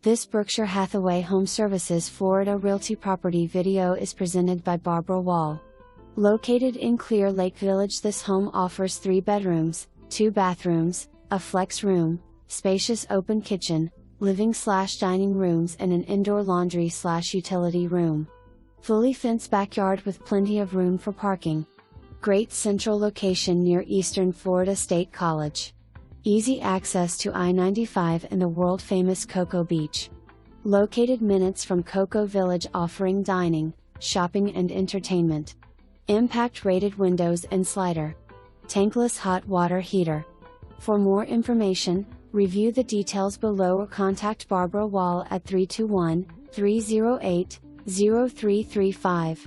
This Berkshire Hathaway HomeServices Florida Realty property video is presented by Barbara Wall. Located in Clear Lake Village, this home offers 3 bedrooms, 2 bathrooms, a flex room, spacious open kitchen, living/dining rooms and an indoor laundry/utility room. Fully fenced backyard with plenty of room for parking. Great central location near Eastern Florida State College. Easy access to I-95 and the world-famous Cocoa Beach. Located minutes from Cocoa Village, offering dining, shopping and entertainment. Impact-rated windows and slider. Tankless hot water heater. For more information, review the details below or contact Barbara Wall at 321-308-0335.